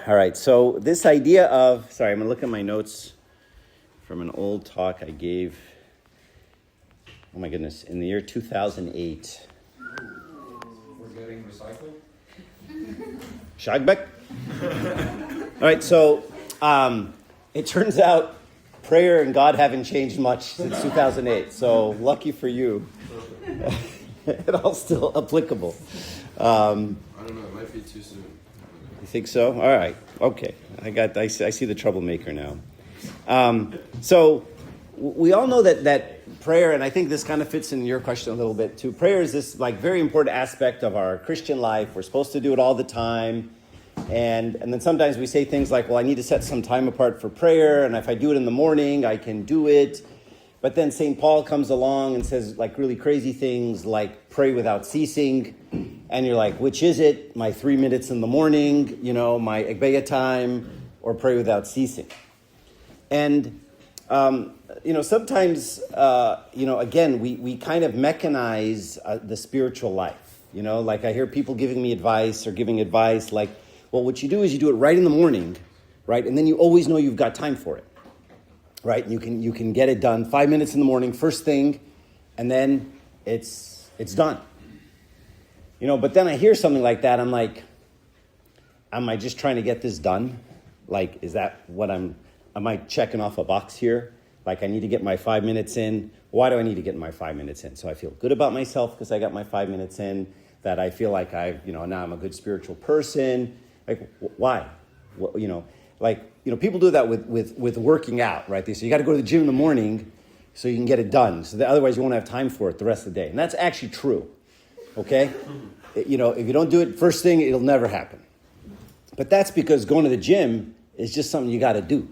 All right, so this idea of, sorry, I'm going to look at my notes from an old talk I gave, oh my goodness, in the year 2008. We're getting recycled? Shagbek? All right, so it turns out prayer and God haven't changed much since 2008, so lucky for you. It's all still applicable. I don't know, it might be too soon. You think so? All right. Okay. I see the troublemaker now. So we all know that prayer, and I think this kind of fits in your question a little bit too. Prayer is this very important aspect of our Christian life. We're supposed to do it all the time. And then sometimes we say things like, well, I need to set some time apart for prayer, and if I do it in the morning, I can do it. But then St. Paul comes along and says really crazy things like pray without ceasing. And you're like, which is it? My 3 minutes in the morning, my Agbeya time, or pray without ceasing. And, sometimes, again, we kind of mechanize the spiritual life. Like I hear people giving me advice or giving advice like, well, what you do is you do it right in the morning, right? And then you always know you've got time for it, right? You can get it done 5 minutes in the morning, first thing, and then it's done. But then I hear something like that, I'm like, am I just trying to get this done? Like, is that what am I checking off a box here? Like, I need to get my 5 minutes in. Why do I need to get my 5 minutes in? So I feel good about myself because I got my 5 minutes in, that I feel like now I'm a good spiritual person. Like, why? People do that with working out, right? They say, you got to go to the gym in the morning so you can get it done. So that otherwise you won't have time for it the rest of the day. And that's actually true. Okay? If you don't do it first thing, it'll never happen. But that's because going to the gym is just something you got to do,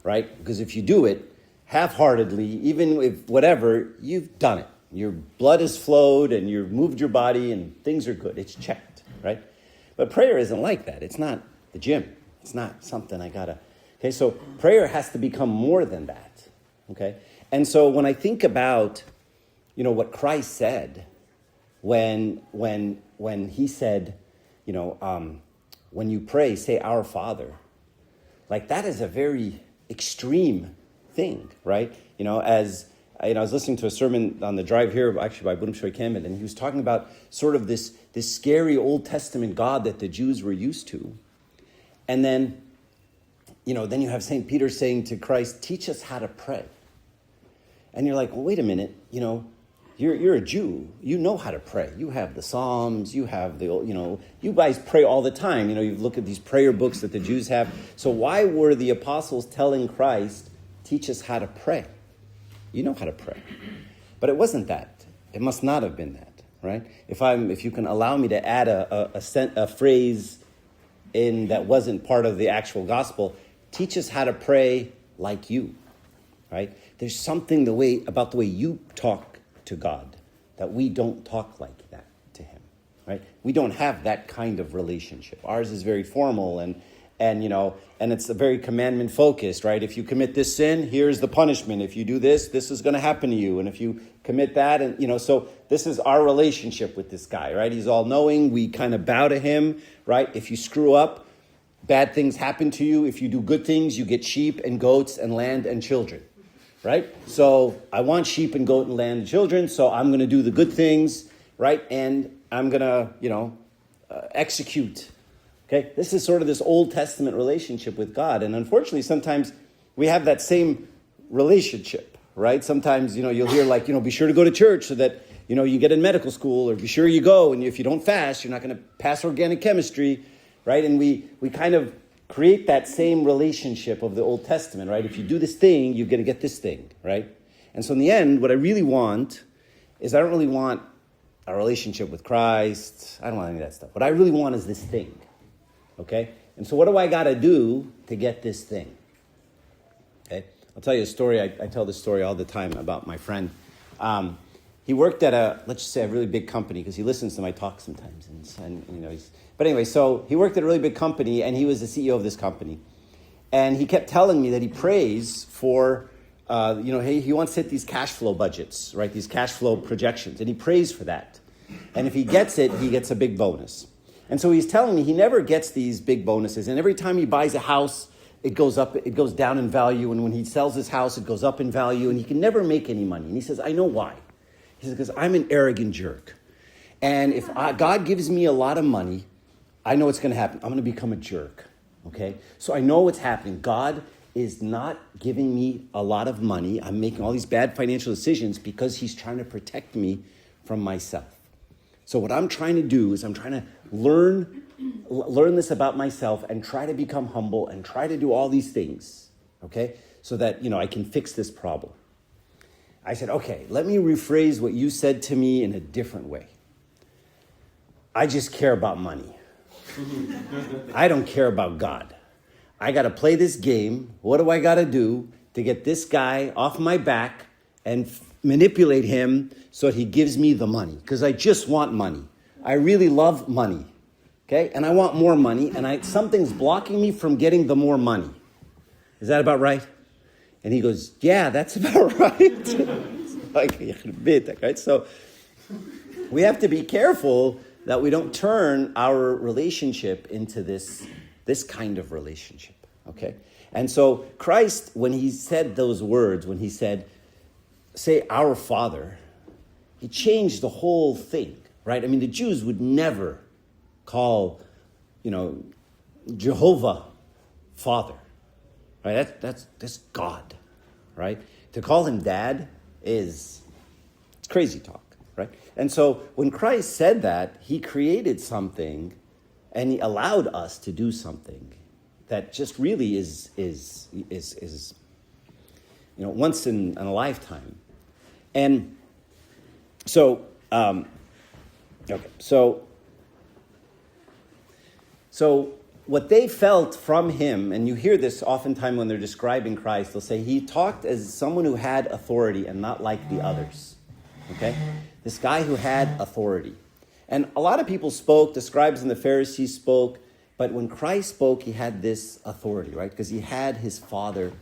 right? Because if you do it half-heartedly, even if whatever, you've done it. Your blood has flowed and you've moved your body and things are good. It's checked, right? But prayer isn't like that. It's not the gym. It's not something I got to... Okay, so prayer has to become more than that, okay? And so when I think about, what Christ said... When he said, when you pray, say, Our Father. Like, that is a very extreme thing, right? As I was listening to a sermon on the drive here, actually by Budum Shoy Kemet, and he was talking about sort of this scary Old Testament God that the Jews were used to. And then, then you have St. Peter saying to Christ, teach us how to pray. And you're like, well, wait a minute, You're a Jew. You know how to pray. You have the Psalms. You have you guys pray all the time. You look at these prayer books that the Jews have. So why were the apostles telling Christ, teach us how to pray? You know how to pray. But it wasn't that. It must not have been that, right? If you can allow me to add a phrase in that wasn't part of the actual gospel, teach us how to pray like you, right? There's something about the way you talk to God, that we don't talk like that to him, right? We don't have that kind of relationship. Ours is very formal and it's a very commandment focused, right? If you commit this sin, here's the punishment. If you do this, this is going to happen to you. And if you commit that, and so this is our relationship with this guy, right? He's all knowing. We kind of bow to him, right? If you screw up, bad things happen to you. If you do good things, you get sheep and goats and land and children. Right? So I want sheep and goat and land and children, so I'm going to do the good things, right? And I'm going to, execute. Okay? This is sort of this Old Testament relationship with God. And unfortunately, sometimes we have that same relationship, right? Sometimes, you'll hear be sure to go to church so that, you get in medical school, or be sure you go. And if you don't fast, you're not going to pass organic chemistry, right? And we kind of create that same relationship of the Old Testament, right? If you do this thing, you're going to get this thing, right? And so in the end, what I really want is I don't really want a relationship with Christ. I don't want any of that stuff. What I really want is this thing, okay? And so what do I got to do to get this thing? Okay? I'll tell you a story. I tell this story all the time about my friend. He worked at let's just say a really big company, because he listens to my talk sometimes. But anyway, so he worked at a really big company, and he was the CEO of this company. And he kept telling me that he prays for, he wants to hit these cash flow budgets, right? These cash flow projections, and he prays for that. And if he gets it, he gets a big bonus. And so he's telling me he never gets these big bonuses. And every time he buys a house, it goes up, it goes down in value. And when he sells his house, it goes up in value. And he can never make any money. And he says, I know why. He says, because I'm an arrogant jerk. And if God gives me a lot of money, I know what's going to happen. I'm going to become a jerk. Okay? So I know what's happening. God is not giving me a lot of money. I'm making all these bad financial decisions because he's trying to protect me from myself. So what I'm trying to do is I'm trying to learn this about myself and try to become humble and try to do all these things, okay, so that, I can fix this problem. I said, okay, let me rephrase what you said to me in a different way. I just care about money. I don't care about God. I got to play this game. What do I got to do to get this guy off my back and manipulate him so that he gives me the money? Because I just want money. I really love money. Okay? And I want more money, and something's blocking me from getting the more money. Is that about right? And he goes, yeah, that's about right. Right? So we have to be careful that we don't turn our relationship into this kind of relationship. Okay? And so Christ, when he said those words, when he said, say, our Father, he changed the whole thing, right? I mean, the Jews would never call, Jehovah Father, right? That's God, right? To call him Dad it's crazy talk, right? And so when Christ said that, he created something, and he allowed us to do something that just really is once in a lifetime. And so, So what they felt from him, and you hear this oftentimes when they're describing Christ, they'll say he talked as someone who had authority and not like the others. Okay? This guy who had authority. And a lot of people spoke, the scribes and the Pharisees spoke, but when Christ spoke, he had this authority, right? Because he had his Father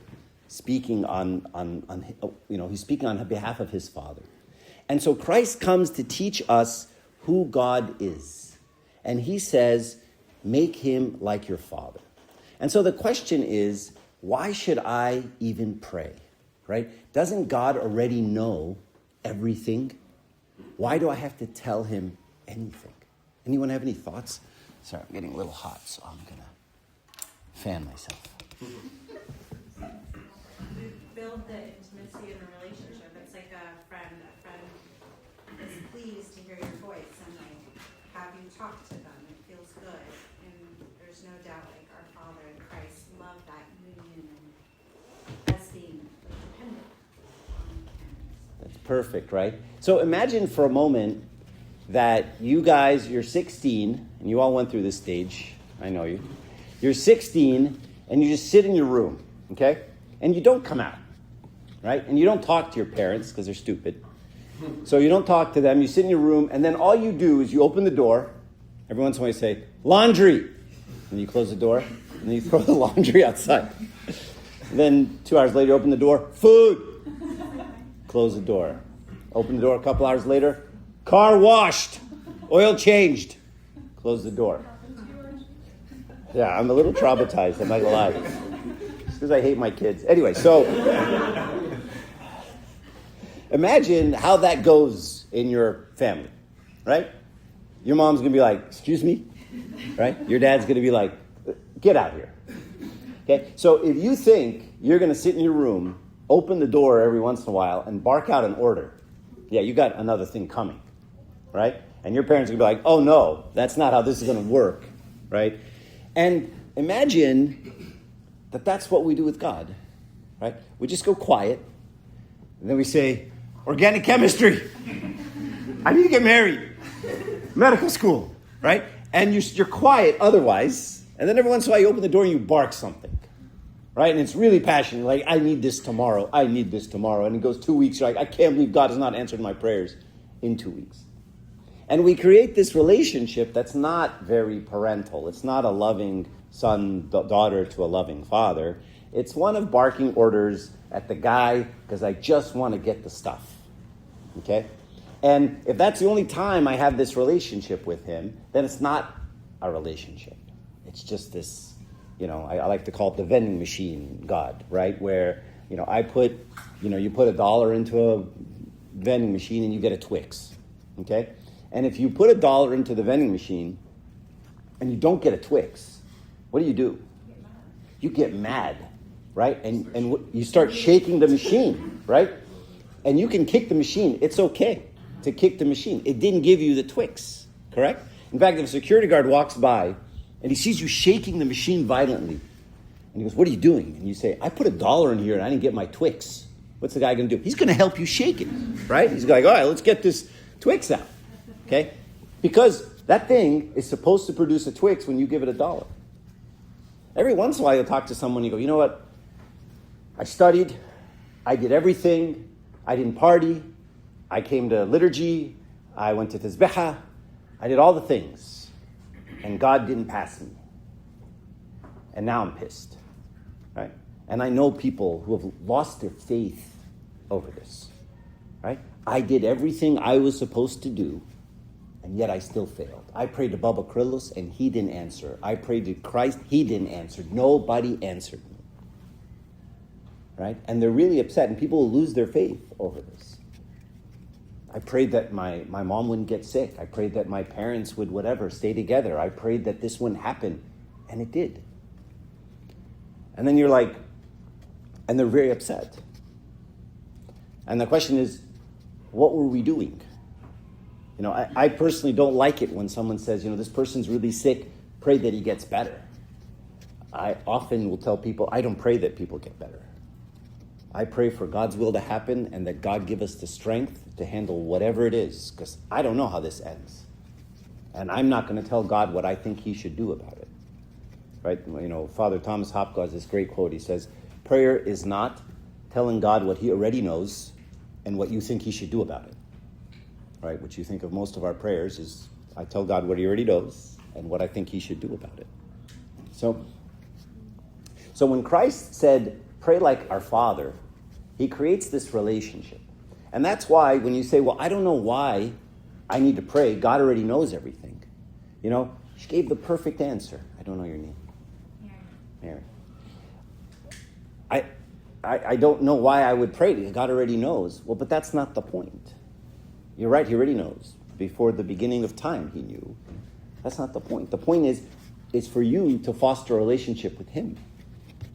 speaking he's speaking on behalf of his Father. And so Christ comes to teach us who God is. And he says, make him like your Father. And so the question is, why should I even pray, right? Doesn't God already know everything? Why do I have to tell him anything? Anyone have any thoughts? Sorry, I'm getting a little hot, so I'm going to fan myself. We build the intimacy in the relationship. It's like a friend. A friend is pleased to hear your voice and have you talk to them. It feels good. And there's no doubt our Father and Christ love that union and us being dependent on him. That's perfect, right? So imagine for a moment that you're 16, and you all went through this stage. I know you. You're 16, and you just sit in your room, okay? And you don't come out, right? And you don't talk to your parents because they're stupid. So you don't talk to them. You sit in your room, and then all you do is you open the door. Every once in a while you say, laundry. And you close the door, and then you throw the laundry outside. And then 2 hours later, you open the door, food. Close the door. Open the door a couple hours later, car washed, oil changed. Close the door. Yeah, I'm a little traumatized, I'm not gonna lie. It's because I hate my kids. Anyway, so imagine how that goes in your family, right? Your mom's gonna be like, excuse me, right? Your dad's gonna be like, get out here. Okay, so if you think you're gonna sit in your room, open the door every once in a while, and bark out an order, yeah, you got another thing coming, right? And your parents are going to be like, oh no, that's not how this is going to work, right? And imagine that that's what we do with God, right? We just go quiet, and then we say, organic chemistry, I need to get married, medical school, right? And you're quiet otherwise, and then every once in a while you open the door and you bark something. Right? And it's really passionate. Like, I need this tomorrow. I need this tomorrow. And it goes 2 weeks. You're like, I can't believe God has not answered my prayers in 2 weeks. And we create this relationship that's not very parental. It's not a loving son, daughter to a loving father. It's one of barking orders at the guy because I just want to get the stuff. Okay? And if that's the only time I have this relationship with him, then it's not our relationship. It's just this, I like to call it the vending machine God, right? Where, you put $1 into a vending machine and you get a Twix, okay? And if you put $1 into the vending machine and you don't get a Twix, what do? You get mad, right? And you start shaking the machine, right? And you can kick the machine. It's okay to kick the machine. It didn't give you the Twix, correct? In fact, if a security guard walks by and he sees you shaking the machine violently, and he goes, "What are you doing?" And you say, "I put $1 in here and I didn't get my Twix." What's the guy going to do? He's going to help you shake it, right? He's like, "All right, let's get this Twix out," okay? Because that thing is supposed to produce a Twix when you give it $1. Every once in a while, you'll talk to someone, you go, "You know what? I studied, I did everything, I didn't party, I came to liturgy, I went to Tizbeha, I did all the things, and God didn't pass me. And now I'm pissed," right? And I know people who have lost their faith over this, right? I did everything I was supposed to do, and yet I still failed. I prayed to Baba Krillos, and he didn't answer. I prayed to Christ, he didn't answer. Nobody answered me, right? And they're really upset, and people will lose their faith over this. I prayed that my mom wouldn't get sick. I prayed that my parents would stay together. I prayed that this wouldn't happen, and it did. And then you're like, and they're very upset. And the question is, what were we doing? I personally don't like it when someone says, this person's really sick, pray that he gets better. I often will tell people, I don't pray that people get better. I pray for God's will to happen and that God give us the strength to handle whatever it is, because I don't know how this ends. And I'm not going to tell God what I think he should do about it. Right? Father Thomas Hopko has this great quote. He says, prayer is not telling God what he already knows and what you think he should do about it. Right? What you think of most of our prayers is, I tell God what he already knows and what I think he should do about it. So when Christ said, pray like our Father, he creates this relationship. And that's why when you say, well, I don't know why I need to pray, God already knows everything. She gave the perfect answer. I don't know your name. Mary. I don't know why I would pray. God already knows. Well, but that's not the point. You're right, he already knows. Before the beginning of time, he knew. That's not the point. The point is for you to foster a relationship with him,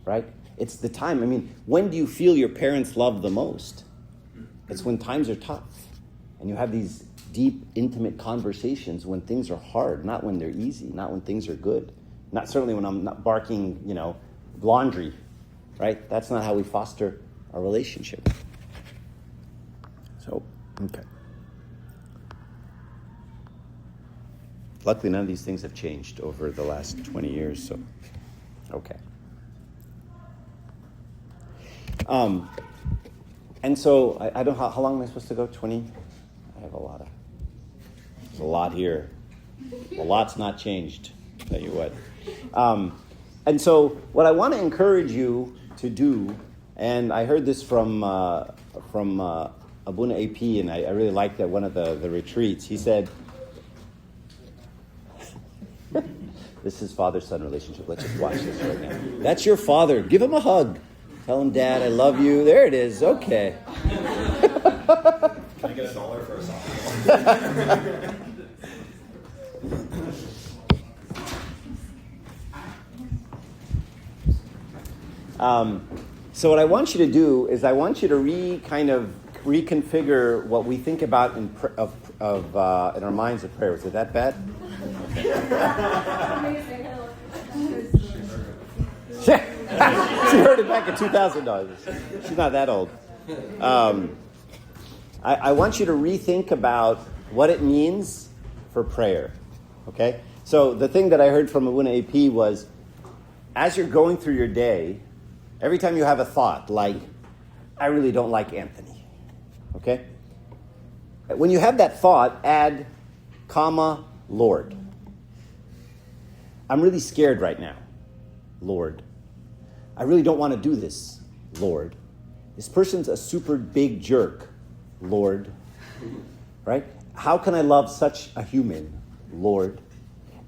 right? It's the time. When do you feel your parents' love the most? It's when times are tough. And you have these deep, intimate conversations when things are hard, not when they're easy, not when things are good. Not certainly when I'm not barking, laundry, right? That's not how we foster a relationship. So, okay. Luckily, none of these things have changed over the last 20 years, so, okay. And so, I don't know, how long am I supposed to go? 20? I have there's a lot here. A lot's not changed, I'll tell you what. And so, what I want to encourage you to do, and I heard this from Abuna AP, and I really liked that one of the retreats. He said, this is father-son relationship. Let's just watch this right now. That's your father. Give him a hug. Tell him, Dad, I love you. There it is. Okay. Can I get $1 for a softball? So what I want you to do is I want you to reconfigure what we think about in our minds of prayer. Is it that bad? She heard it back in 2000. She's not that old. I want you to rethink about what it means for prayer. Okay? So the thing that I heard from Abuna AP was, as you're going through your day, every time you have a thought, like, I really don't like Anthony. Okay? When you have that thought, add, comma, Lord. I'm really scared right now, Lord. I really don't want to do this, Lord. This person's a super big jerk, Lord. Right? How can I love such a human, Lord?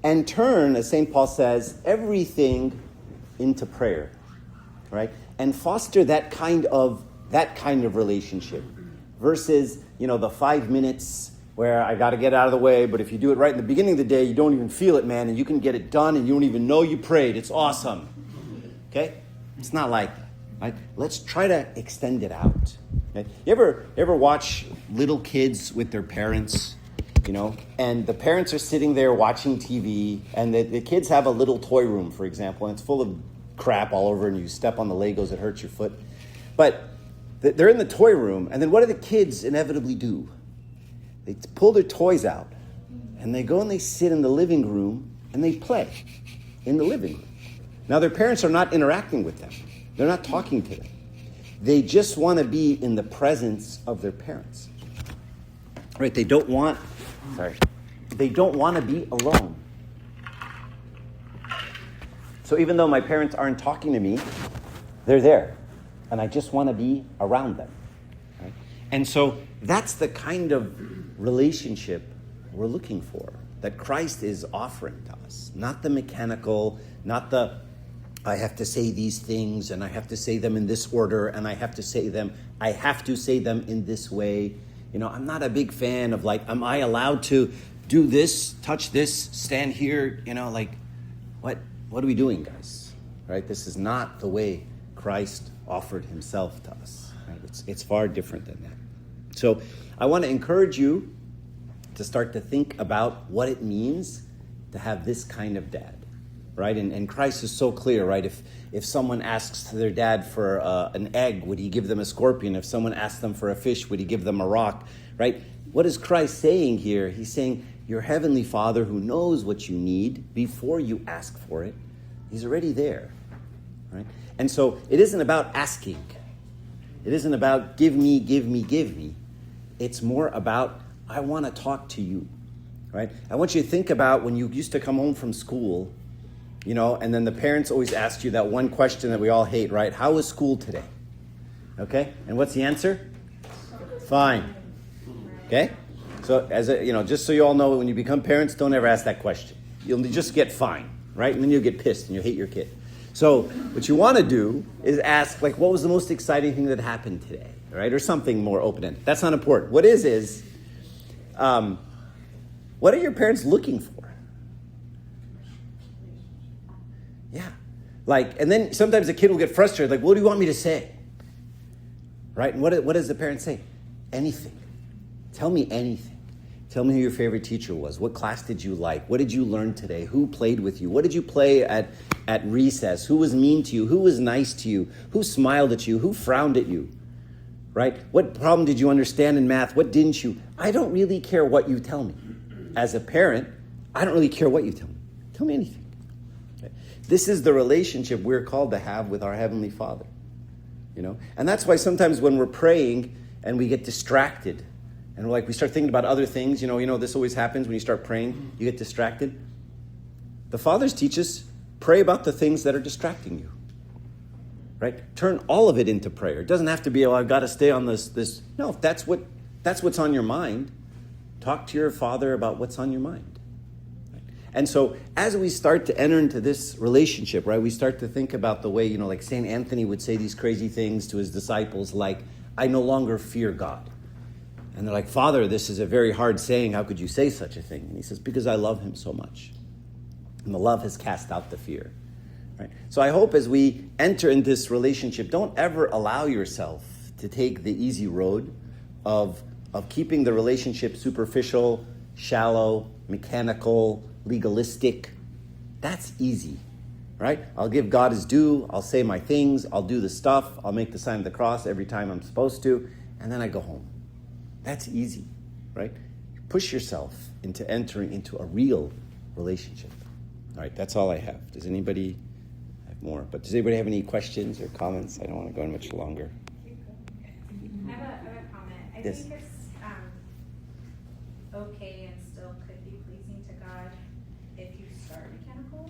And turn, as St. Paul says, everything into prayer, right? And foster that kind of relationship versus, the 5 minutes where I got to get out of the way, but if you do it right in the beginning of the day, you don't even feel it, man, and you can get it done and you don't even know you prayed. It's awesome. Okay? It's not like that, right? Let's try to extend it out. Okay? You ever watch little kids with their parents, and the parents are sitting there watching TV, and the kids have a little toy room, for example, and it's full of crap all over, and you step on the Legos, it hurts your foot. But they're in the toy room, and then what do the kids inevitably do? They pull their toys out, and they go and they sit in the living room, and they play in the living room. Now, their parents are not interacting with them. They're not talking to them. They just want to be in the presence of their parents. Right? They don't want to be alone. So even though my parents aren't talking to me, they're there. And I just want to be around them. Right? And so that's the kind of relationship we're looking for, that Christ is offering to us. Not the mechanical, not the, I have to say these things, and I have to say them in this order, and I have to say them in this way. I'm not a big fan of am I allowed to do this, touch this, stand here? What are we doing, guys? Right? This is not the way Christ offered himself to us. Right? It's far different than that. So I want to encourage you to start to think about what it means to have this kind of dad. Right? And Christ is so clear, right? If someone asks their dad for an egg, would he give them a scorpion? If someone asks them for a fish, would he give them a rock? Right? What is Christ saying here? He's saying, your heavenly Father who knows what you need before you ask for it, he's already there. Right? And so it isn't about asking. It isn't about give me, give me, give me. It's more about, I want to talk to you. Right? I want you to think about when you used to come home from school, and then the parents always ask you that one question that we all hate, right? How was school today? Okay? And what's the answer? Fine. Okay? So, just so you all know, when you become parents, don't ever ask that question. You'll just get fine, right? And then you'll get pissed and you'll hate your kid. So, what you want to do is ask, what was the most exciting thing that happened today? Right? Or something more open-ended. That's not important. What is, what are your parents looking for? Yeah. And then sometimes the kid will get frustrated, what do you want me to say? Right? And what does the parent say? Anything. Tell me anything. Tell me who your favorite teacher was. What class did you like? What did you learn today? Who played with you? What did you play at recess? Who was mean to you? Who was nice to you? Who smiled at you? Who frowned at you? Right? What problem did you understand in math? What didn't you? I don't really care what you tell me. As a parent, I don't really care what you tell me. Tell me anything. Okay? This is the relationship we're called to have with our Heavenly Father. And that's why sometimes when we're praying and we get distracted, and we start thinking about other things, this always happens when you start praying, you get distracted. The Fathers teach us, pray about the things that are distracting you. Right? Turn all of it into prayer. It doesn't have to be, I've got to stay on this. No, if that's what's on your mind, talk to your Father about what's on your mind. Right? And so as we start to enter into this relationship, right, we start to think about the way, St. Anthony would say these crazy things to his disciples, I no longer fear God. And they're like, Father, this is a very hard saying. How could you say such a thing? And he says, because I love him so much. And the love has cast out the fear. Right? So I hope as we enter in this relationship, don't ever allow yourself to take the easy road of keeping the relationship superficial, shallow, mechanical, legalistic. That's easy. Right? I'll give God his due. I'll say my things. I'll do the stuff. I'll make the sign of the cross every time I'm supposed to. And then I go home. That's easy, right? Push yourself into entering into a real relationship. All right, that's all I have. Does anybody have more? But does anybody have any questions or comments? I don't want to go on much longer. I have a comment. I Yes. think it's okay and still could be pleasing to God if you start mechanical,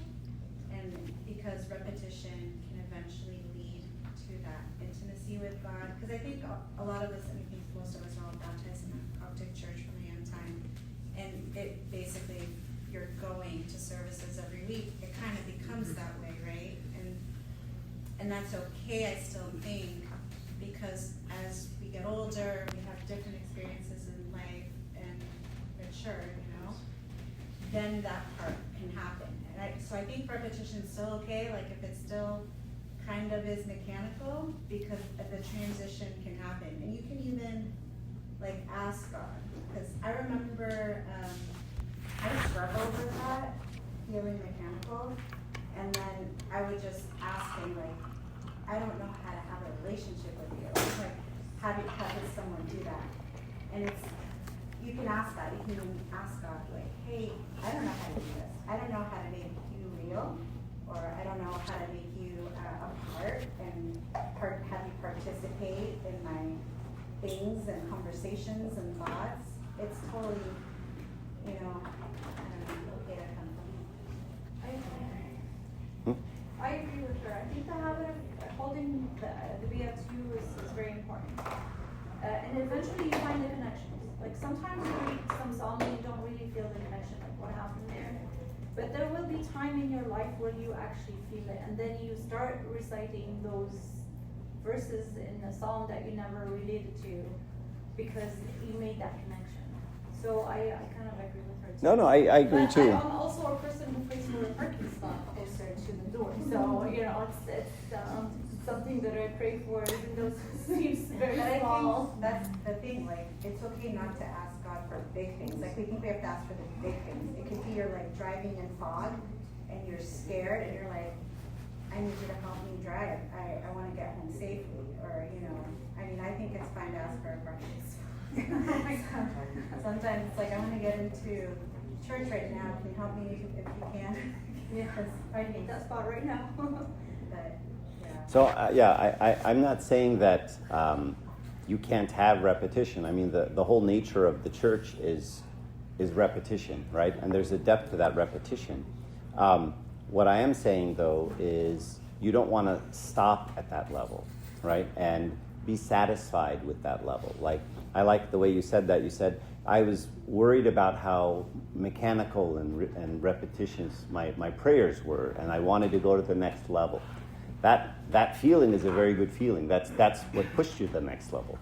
and because repetition can eventually lead to that intimacy with God. Because I think a lot of us, I think most of us are all baptized in the Coptic Church from a young time, and it basically you're going to services every week, it kind of becomes that way, right? And that's okay, I still think, because as we get older, we have different experiences in life and mature, then that part can happen. So I think repetition is still okay, like if it still kind of is mechanical, because the transition can happen. And you can even like ask God, because I remember I struggled with that, feeling mechanical, and then I would just ask him like, I don't know how to have a relationship with you. Like, how did someone do that? And you can ask that. You can ask God like, hey, I don't know how to do this. I don't know how to make you real, or I don't know how to make you a part and have you participate in my things and conversations and thoughts. It's totally, okay to come from me. I agree with her. I think the habit of holding the BF2 is very important. And eventually you find the connections. Like sometimes you read some song and you don't really feel the connection, like what happened there. But there will be time in your life where you actually feel it. And then you start reciting those verses in the psalm that you never related to because you made that connection. So I kind of agree with her too. No, I agree too. I'm also a person who prays for a parking spot closer to the door. So, it's something that I pray for, even though it seems very But I small. think that's the thing, like, it's okay not to ask God for big things. Like, we think we have to ask for the big things. It could be you're like driving in fog and you're scared and you're like, I need you to help me drive. I want to get home safely. Or, I think it's fine to ask for a breakfast. Sometimes it's like, I want to get into church right now. Can you help me if you can? Yeah, I need that spot right now. But, yeah. So I'm not saying that you can't have repetition. I mean, the whole nature of the church is repetition, right? And there's a depth to that repetition. What I am saying, though, is you don't want to stop at that level, right? And be satisfied with that level. Like, I like the way you said that. You said, I was worried about how mechanical and repetitious my prayers were, and I wanted to go to the next level. That feeling is a very good feeling. That's what pushed you to the next level.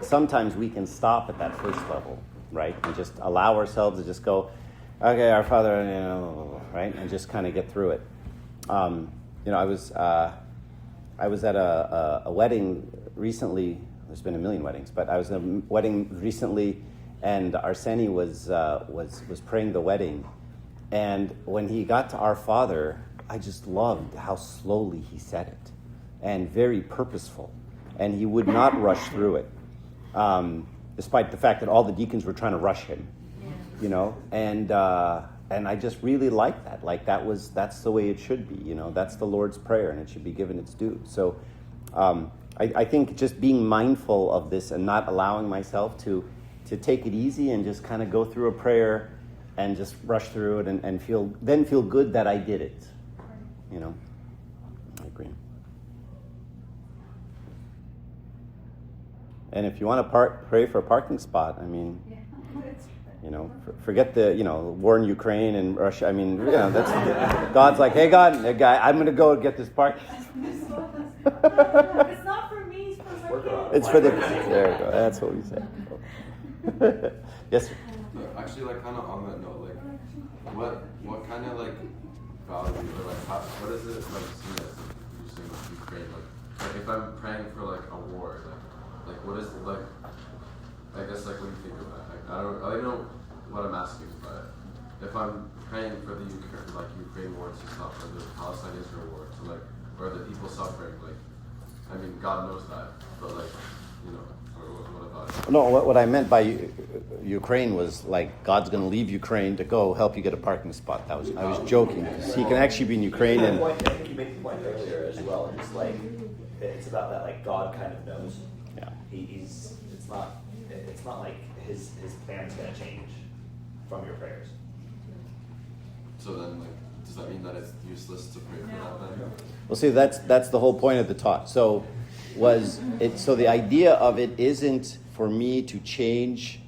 Sometimes we can stop at that first level, right? And just allow ourselves to just go, okay, our Father, right? And just kind of get through it. I was at a wedding recently. There's been a million weddings, but I was at a wedding recently, and Arseni was praying the wedding. And when he got to Our Father, I just loved how slowly he said it, and very purposeful. And he would not rush through it, despite the fact that all the deacons were trying to rush him, And I just really liked that. Like that's the way it should be, That's the Lord's Prayer, and it should be given its due. So I think just being mindful of this and not allowing myself to take it easy and just kind of go through a prayer and just rush through it and feel good that I did it. I agree. And if you want to pray for a parking spot, forget the, war in Ukraine and Russia. That's God's like, hey, God, I'm going to go get this park. It's not for me, it's for my kids. It's for there we go. That's what we say. Yes, sir. Actually, kind of on that note, what kind of value or what is it seeing as you're saying Ukraine? Like if I'm praying for a war, what is it I guess when you think of that, I don't know what I'm asking, but if I'm praying for the Ukraine war to stop, or the Palestine-Israel war to or the people suffering, God knows that, but what about it? No, what I meant by Ukraine was God's going to leave Ukraine to go help you get a parking spot. I was joking. He can actually be in Ukraine and. I think you made the point earlier as well. Just it's about that God kind of knows. Yeah. It's not like his plan's going to change from your prayers. So then does that mean that it's useless to pray for that then? Well, see, that's the whole point of the talk. So the idea of it isn't for me to change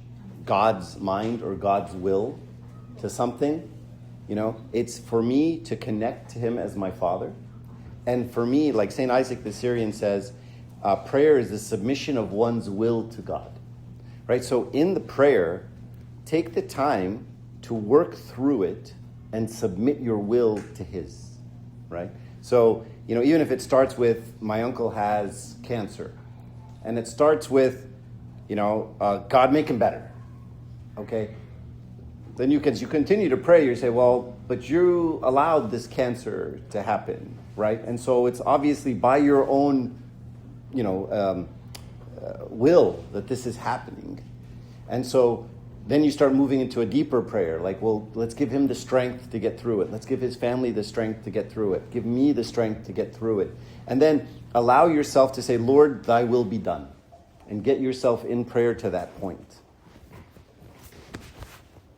God's mind or God's will to something, you know, it's for me to connect to him as my father. And for me, like St. Isaac the Syrian says, prayer is the submission of one's will to God. Right? So in the prayer, take the time to work through it and submit your will to his. Right? So, you know, even if it starts with, my uncle has cancer, and it starts with, you know, God make him better. Okay? Then you continue to pray, you say, well, but you allowed this cancer to happen, right? And so it's obviously by your own, you know, will that this is happening. And so then you start moving into a deeper prayer, like, well, let's give him the strength to get through it. Let's give his family the strength to get through it. Give me the strength to get through it. And then allow yourself to say, Lord, thy will be done. And get yourself in prayer to that point.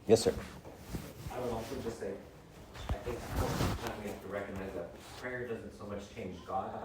Yes, sir. I would also just say, I think most of the time we have to recognize that prayer doesn't so much change God